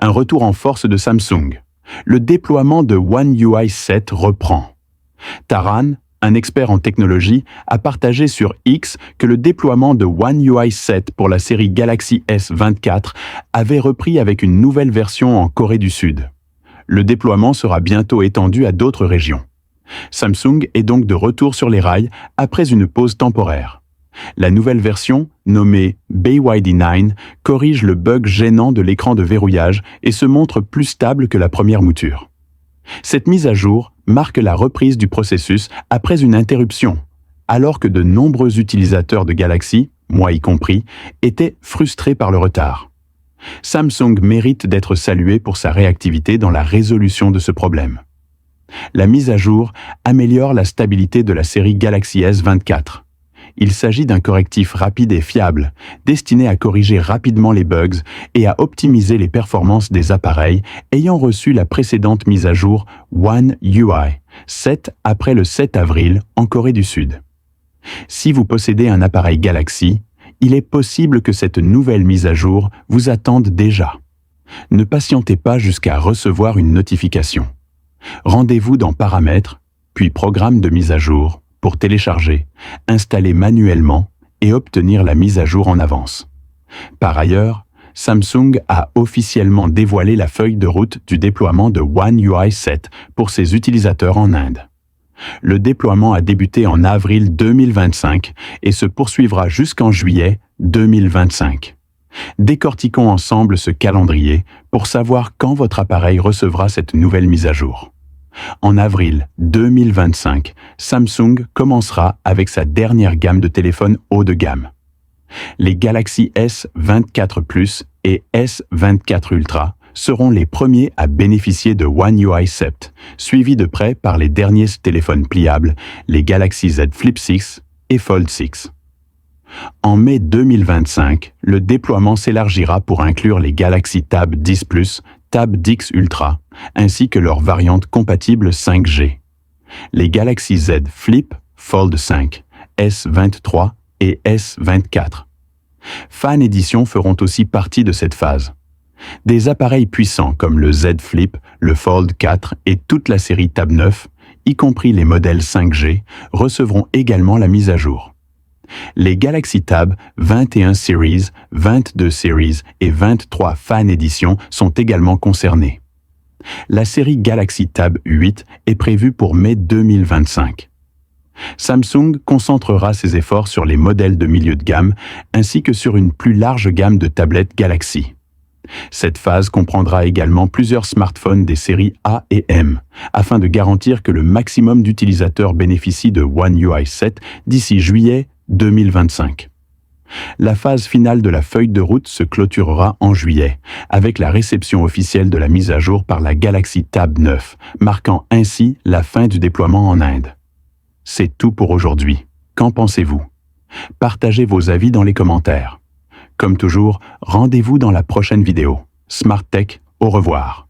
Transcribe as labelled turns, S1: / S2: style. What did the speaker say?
S1: un retour en force de Samsung. Le déploiement de One UI 7 reprend. Taran, un expert en technologie, a partagé sur X que le déploiement de One UI 7 pour la série Galaxy S24 avait repris avec une nouvelle version en Corée du Sud. Le déploiement sera bientôt étendu à d'autres régions. Samsung est donc de retour sur les rails après une pause temporaire. La nouvelle version, nommée BYD9, corrige le bug gênant de l'écran de verrouillage et se montre plus stable que la première mouture. Cette mise à jour marque la reprise du processus après une interruption, alors que de nombreux utilisateurs de Galaxy, moi y compris, étaient frustrés par le retard. Samsung mérite d'être salué pour sa réactivité dans la résolution de ce problème. La mise à jour améliore la stabilité de la série Galaxy S24. Il s'agit d'un correctif rapide et fiable, destiné à corriger rapidement les bugs et à optimiser les performances des appareils ayant reçu la précédente mise à jour One UI 7 après le 7 avril en Corée du Sud. Si vous possédez un appareil Galaxy, il est possible que cette nouvelle mise à jour vous attende déjà. Ne patientez pas jusqu'à recevoir une notification. Rendez-vous dans Paramètres, puis Programme de mise à jour, pour télécharger, installer manuellement et obtenir la mise à jour en avance. Par ailleurs, Samsung a officiellement dévoilé la feuille de route du déploiement de One UI 7 pour ses utilisateurs en Inde. Le déploiement a débuté en avril 2025 et se poursuivra jusqu'en juillet 2025. Décortiquons ensemble ce calendrier pour savoir quand votre appareil recevra cette nouvelle mise à jour. En avril 2025, Samsung commencera avec sa dernière gamme de téléphones haut de gamme. Les Galaxy S24 Plus et S24 Ultra seront les premiers à bénéficier de One UI 7, suivis de près par les derniers téléphones pliables, les Galaxy Z Flip 6 et Fold 6. En mai 2025, le déploiement s'élargira pour inclure les Galaxy Tab 10 Plus, Tab 10 Ultra, ainsi que leurs variantes compatibles 5G. Les Galaxy Z Flip, Fold 5, S23 et S24. Fan Edition feront aussi partie de cette phase. Des appareils puissants comme le Z Flip, le Fold 4 et toute la série Tab 9, y compris les modèles 5G, recevront également la mise à jour. Les Galaxy Tab 21 Series, 22 Series et 23 Fan Edition sont également concernés. La série Galaxy Tab 8 est prévue pour mai 2025. Samsung concentrera ses efforts sur les modèles de milieu de gamme ainsi que sur une plus large gamme de tablettes Galaxy. Cette phase comprendra également plusieurs smartphones des séries A et M, afin de garantir que le maximum d'utilisateurs bénéficient de One UI 7 d'ici juillet 2025. La phase finale de la feuille de route se clôturera en juillet, avec la réception officielle de la mise à jour par la Galaxy Tab 9, marquant ainsi la fin du déploiement en Inde. C'est tout pour aujourd'hui. Qu'en pensez-vous? Partagez vos avis dans les commentaires. Comme toujours, rendez-vous dans la prochaine vidéo. Smart Tech, au revoir.